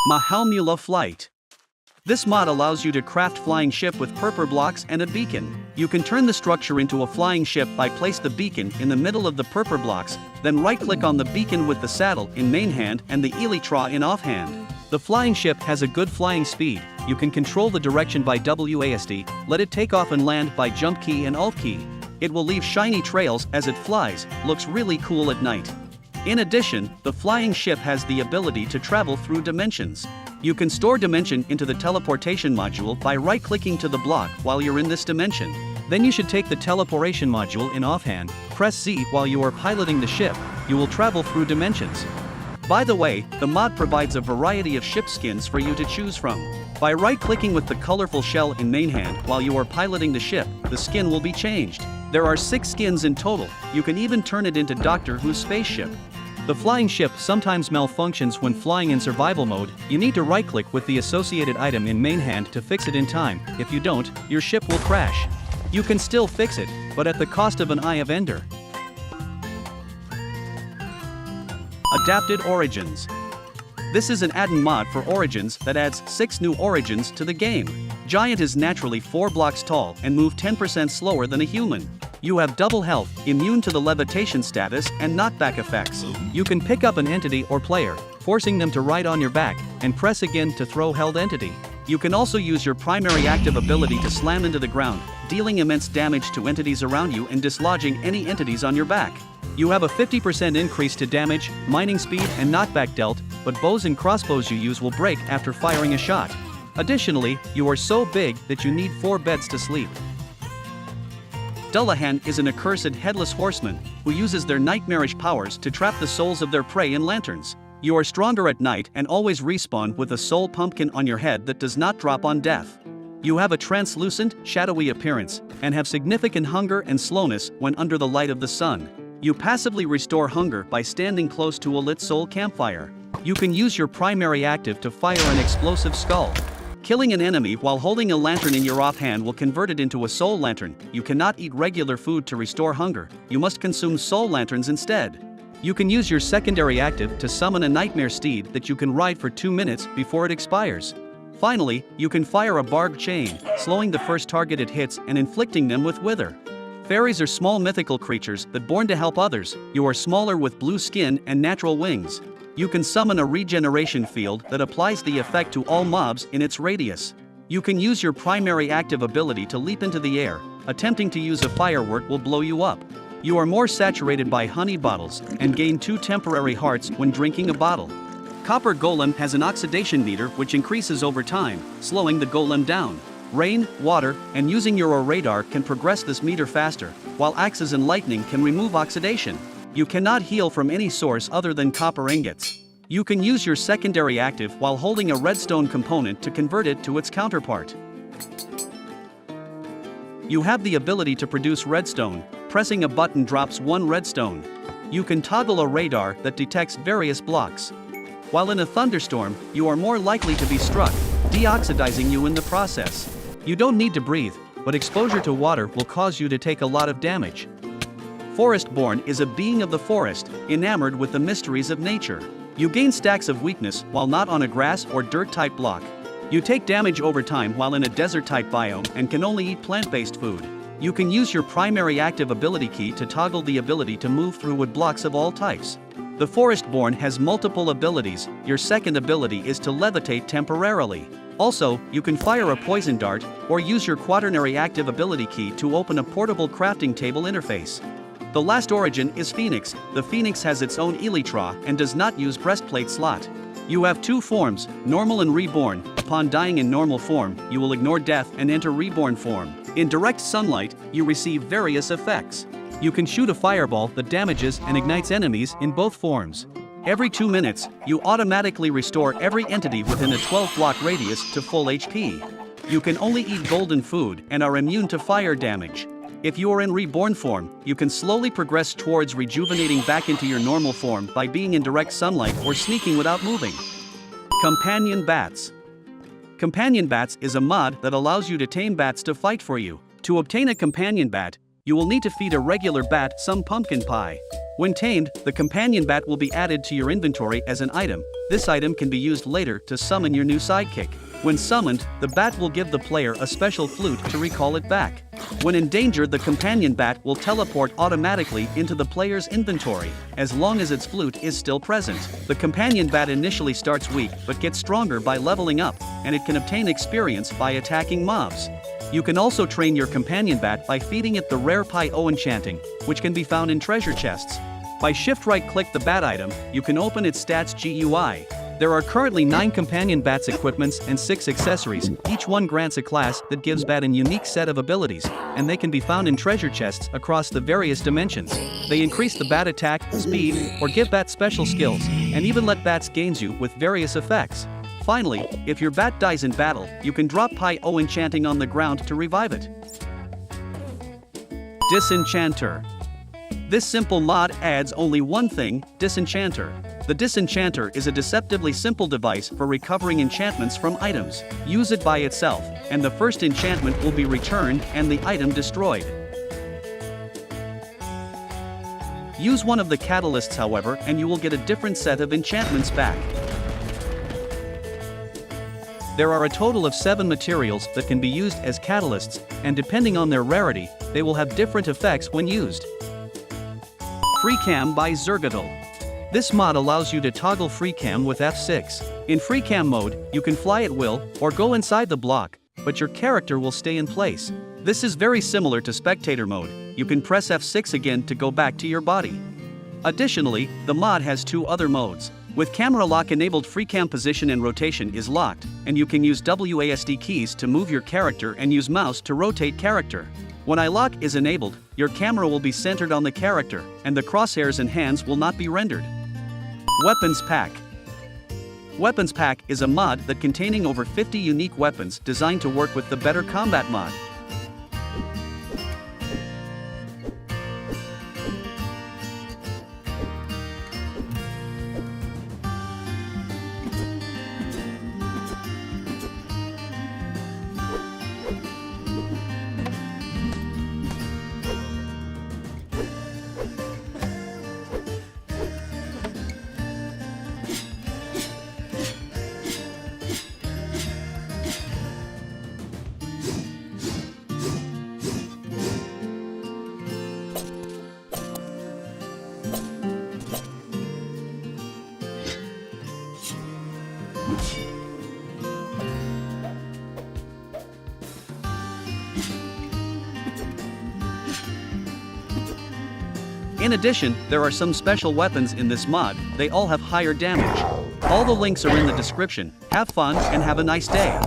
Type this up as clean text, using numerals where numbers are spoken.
Mahalmula Flight. This mod allows you to craft flying ship with purple blocks and a beacon. You can turn the structure into a flying ship by place the beacon in the middle of the purple blocks, then right-click on the beacon with the saddle in main hand and the elytra in offhand. The flying ship has a good flying speed. You can control the direction by WASD, let it take off and land by jump key and alt key. It will leave shiny trails as it flies, looks really cool at night. In addition, the flying ship has the ability to travel through dimensions. You can store dimension into the teleportation module by right-clicking to the block while you're in this dimension. Then you should take the teleportation module in offhand, press Z while you are piloting the ship, you will travel through dimensions. By the way, the mod provides a variety of ship skins for you to choose from. By right-clicking with the colorful shell in main hand while you are piloting the ship, the skin will be changed. There are 6 skins in total, you can even turn it into Doctor Who's spaceship. The flying ship sometimes malfunctions when flying in survival mode. You need to right-click with the associated item in main hand to fix it in time. If you don't, your ship will crash. You can still fix it, but at the cost of an Eye of Ender. Adapted Origins. This is an add-in mod for Origins that adds 6 new origins to the game. Giant is naturally 4 blocks tall and move 10% slower than a human. You have double health, immune to the levitation status and knockback effects. You can pick up an entity or player, forcing them to ride on your back, and press again to throw held entity. You can also use your primary active ability to slam into the ground, dealing immense damage to entities around you and dislodging any entities on your back. You have a 50% increase to damage, mining speed and knockback dealt, but bows and crossbows you use will break after firing a shot. Additionally, you are so big that you need 4 beds to sleep. Dullahan is an accursed headless horseman, who uses their nightmarish powers to trap the souls of their prey in lanterns. You are stronger at night and always respawn with a soul pumpkin on your head that does not drop on death. You have a translucent, shadowy appearance, and have significant hunger and slowness when under the light of the sun. You passively restore hunger by standing close to a lit soul campfire. You can use your primary active to fire an explosive skull. Killing an enemy while holding a lantern in your offhand will convert it into a soul lantern. You cannot eat regular food to restore hunger, you must consume soul lanterns instead. You can use your secondary active to summon a nightmare steed that you can ride for 2 minutes before it expires. Finally, you can fire a barbed chain, slowing the first target it hits and inflicting them with wither. Fairies are small mythical creatures that born to help others. You are smaller with blue skin and natural wings. You can summon a regeneration field that applies the effect to all mobs in its radius. You can use your primary active ability to leap into the air. Attempting to use a firework will blow you up. You are more saturated by honey bottles and gain 2 temporary hearts when drinking a bottle. Copper Golem has an oxidation meter which increases over time, slowing the golem down. Rain, water, and using your radar can progress this meter faster, while axes and lightning can remove oxidation. You cannot heal from any source other than copper ingots. You can use your secondary active while holding a redstone component to convert it to its counterpart. You have the ability to produce redstone. Pressing a button drops 1 redstone. You can toggle a radar that detects various blocks. While in a thunderstorm, you are more likely to be struck, deoxidizing you in the process. You don't need to breathe, but exposure to water will cause you to take a lot of damage. Forestborn is a being of the forest, enamored with the mysteries of nature. You gain stacks of weakness while not on a grass or dirt-type block. You take damage over time while in a desert-type biome and can only eat plant-based food. You can use your primary active ability key to toggle the ability to move through wood blocks of all types. The Forestborn has multiple abilities. Your second ability is to levitate temporarily. Also, you can fire a poison dart, or use your quaternary active ability key to open a portable crafting table interface. The last origin is Phoenix. The Phoenix has its own elytra and does not use breastplate slot. You have 2 forms, normal and reborn. Upon dying in normal form, you will ignore death and enter reborn form. In direct sunlight, you receive various effects. You can shoot a fireball that damages and ignites enemies in both forms. Every 2 minutes, you automatically restore every entity within a 12-block radius to full HP. You can only eat golden food and are immune to fire damage. If you are in reborn form, you can slowly progress towards rejuvenating back into your normal form by being in direct sunlight or sneaking without moving. Companion Bats. Companion Bats is a mod that allows you to tame bats to fight for you. To obtain a companion bat, you will need to feed a regular bat some pumpkin pie. When tamed, the companion bat will be added to your inventory as an item. This item can be used later to summon your new sidekick. When summoned, the bat will give the player a special flute to recall it back. When in danger, the companion bat will teleport automatically into the player's inventory, as long as its flute is still present. The companion bat initially starts weak but gets stronger by leveling up, and it can obtain experience by attacking mobs. You can also train your companion bat by feeding it the rare Pi-O enchanting, which can be found in treasure chests. By shift right-click the bat item, you can open its stats GUI. There are currently 9 companion bats equipments and 6 accessories. Each one grants a class that gives bat a unique set of abilities, and they can be found in treasure chests across the various dimensions. They increase the bat attack, speed, or give bat special skills, and even let bats gain you with various effects. Finally, if your bat dies in battle, you can drop Pi-O enchanting on the ground to revive it. Disenchanter. This simple mod adds only one thing: Disenchanter. The Disenchanter is a deceptively simple device for recovering enchantments from items. Use it by itself, and the first enchantment will be returned and the item destroyed. Use one of the catalysts, however, and you will get a different set of enchantments back. There are a total of 7 materials that can be used as catalysts, and depending on their rarity, they will have different effects when used. FreeCam by Zergatul. This mod allows you to toggle FreeCam with F6. In FreeCam mode, you can fly at will, or go inside the block, but your character will stay in place. This is very similar to spectator mode. You can press F6 again to go back to your body. Additionally, the mod has 2 other modes. With camera lock enabled, FreeCam position and rotation is locked, and you can use WASD keys to move your character and use mouse to rotate character. When lock is enabled, your camera will be centered on the character, and the crosshairs and hands will not be rendered. Weapons Pack. Weapons Pack is a mod that containing over 50 unique weapons designed to work with the Better Combat mod. In addition, there are some special weapons in this mod. They all have higher damage. All the links are in the description. Have fun and have a nice day.